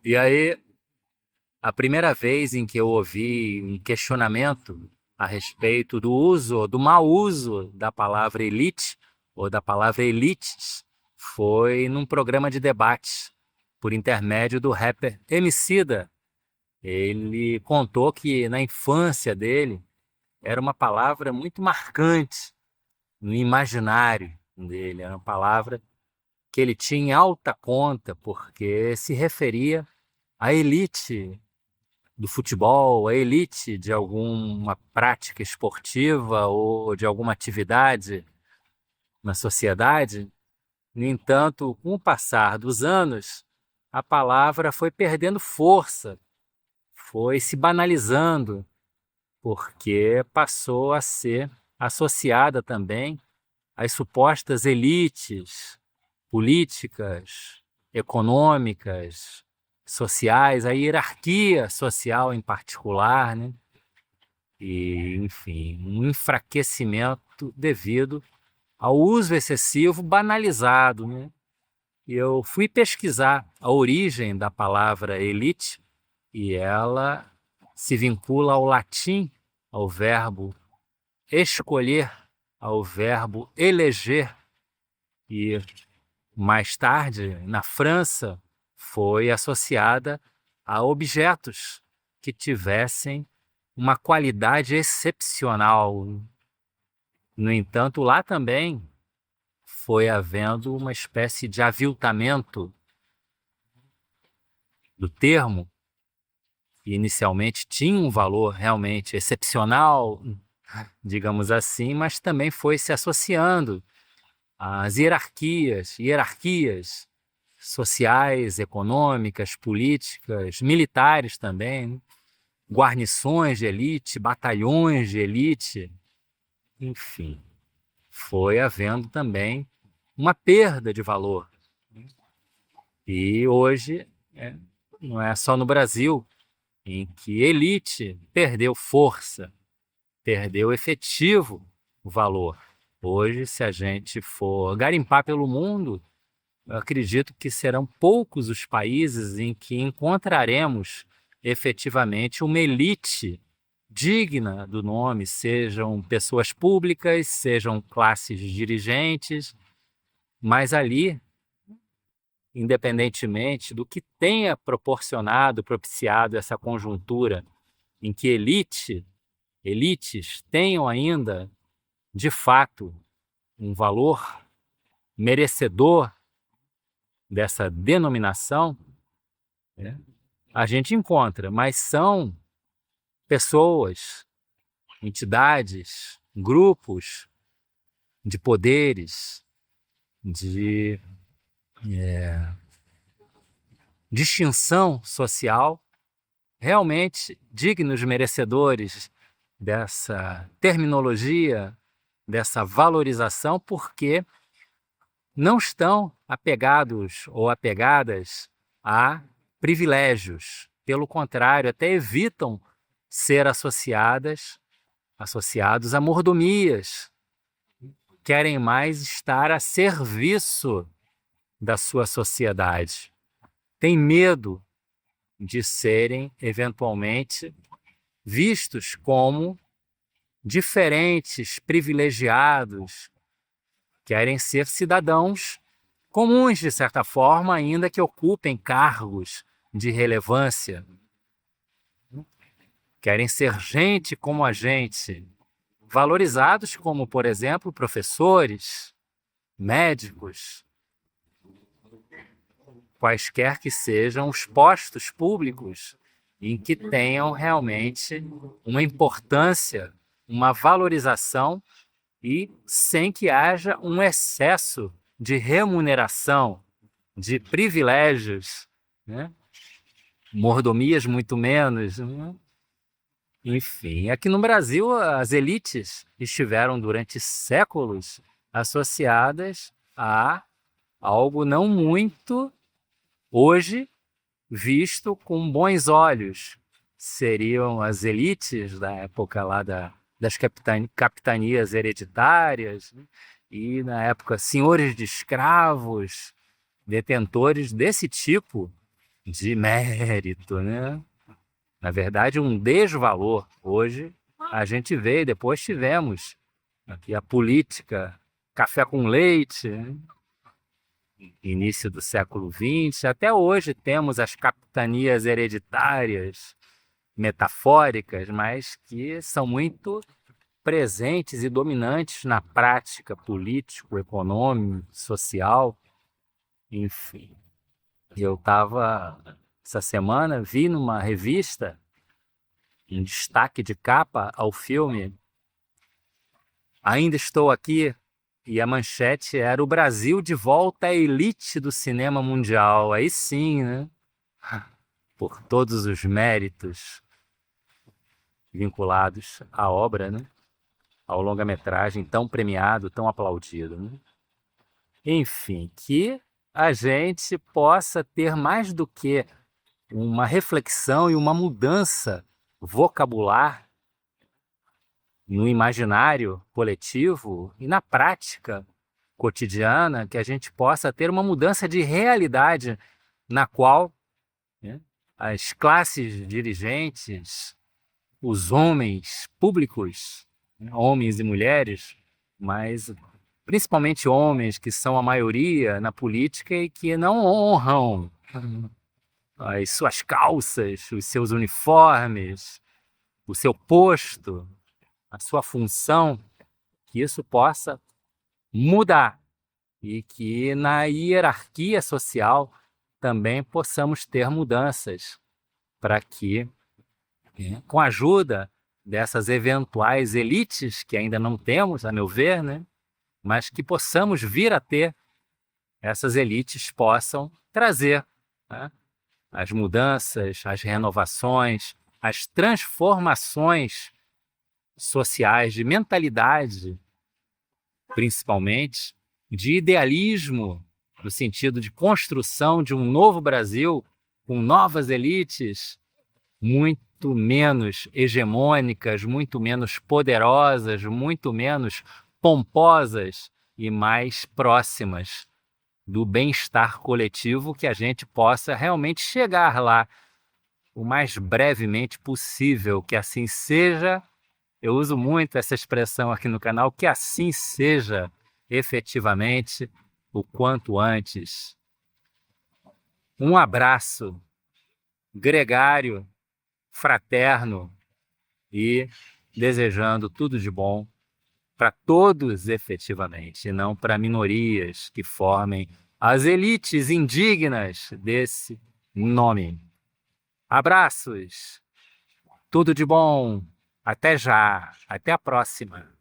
E aí, a primeira vez em que eu ouvi um questionamento a respeito do uso, do mau uso da palavra elite ou da palavra elites, foi num programa de debate por intermédio do rapper Emicida. Ele contou que na infância dele era uma palavra muito marcante no imaginário dele, era uma palavra que ele tinha em alta conta, porque se referia à elite do futebol, à elite de alguma prática esportiva ou de alguma atividade na sociedade. No entanto, com o passar dos anos, a palavra foi perdendo força, foi se banalizando, porque passou a ser associada também às supostas elites políticas, econômicas, sociais, a hierarquia social em particular, né? E, enfim, um enfraquecimento devido ao uso excessivo banalizado, né? E eu fui pesquisar a origem da palavra elite e ela se vincula ao latim, ao verbo escolher, ao verbo eleger, e mais tarde, na França, foi associada a objetos que tivessem uma qualidade excepcional. No entanto, lá também foi havendo uma espécie de aviltamento do termo, que inicialmente tinha um valor realmente excepcional, digamos assim, mas também foi se associando às hierarquias sociais, econômicas, políticas, militares também, né? Guarnições de elite, batalhões de elite, enfim, foi havendo também uma perda de valor. E hoje, não é só no Brasil em que elite perdeu força, perdeu efetivo valor. Hoje, se a gente for garimpar pelo mundo, eu acredito que serão poucos os países em que encontraremos efetivamente uma elite digna do nome, sejam pessoas públicas, sejam classes dirigentes, mas ali, independentemente do que tenha proporcionado, propiciado essa conjuntura em que elites tenham ainda, de fato, um valor merecedor dessa denominação, né, a gente encontra, mas são pessoas, entidades, grupos de poderes, de distinção social, realmente dignos, merecedores dessa terminologia, dessa valorização, porque não estão apegados ou apegadas a privilégios. Pelo contrário, até evitam ser associados a mordomias. Querem mais estar a serviço da sua sociedade. Têm medo de serem, eventualmente, vistos como diferentes, privilegiados, querem ser cidadãos comuns, de certa forma, ainda que ocupem cargos de relevância. Querem ser gente como a gente, valorizados como, por exemplo, professores, médicos, quaisquer que sejam os postos públicos em que tenham realmente uma importância, uma valorização e sem que haja um excesso de remuneração, de privilégios, né? Mordomias muito menos, né? Enfim, aqui no Brasil as elites estiveram durante séculos associadas a algo não muito hoje visto com bons olhos. Seriam as elites da época lá das capitanias hereditárias, né? E na época senhores de escravos, detentores desse tipo de mérito, né? Na verdade, um desvalor. Hoje a gente vê, depois tivemos aqui a política, café com leite, né? Início do século XX, até hoje temos as capitanias hereditárias, metafóricas, mas que são muito presentes e dominantes na prática político, econômico, social, enfim. Eu estava, essa semana, vi numa revista um destaque de capa ao filme Ainda Estou Aqui, e a manchete era o Brasil de volta à elite do cinema mundial. Aí sim, né? Por todos os méritos vinculados à obra, né? Ao longa-metragem tão premiado, tão aplaudido, né? Enfim, que a gente possa ter mais do que uma reflexão e uma mudança vocabular no imaginário coletivo e na prática cotidiana, que a gente possa ter uma mudança de realidade na qual, né, as classes dirigentes, os homens públicos, né, homens e mulheres, mas principalmente homens que são a maioria na política e que não honram as suas calças, os seus uniformes, o seu posto, a sua função, que isso possa mudar e que na hierarquia social também possamos ter mudanças para que, né, com a ajuda dessas eventuais elites que ainda não temos, a meu ver, né, mas que possamos vir a ter, essas elites possam trazer, né, as mudanças, as renovações, as transformações sociais, de mentalidade, principalmente, de idealismo, no sentido de construção de um novo Brasil com novas elites, muito menos hegemônicas, muito menos poderosas, muito menos pomposas e mais próximas do bem-estar coletivo, que a gente possa realmente chegar lá o mais brevemente possível, que assim seja. Eu uso muito essa expressão aqui no canal, que assim seja efetivamente o quanto antes. Um abraço gregário, fraterno e desejando tudo de bom para todos efetivamente, e não para minorias que formem as elites indignas desse nome. Abraços, tudo de bom, até já, até a próxima.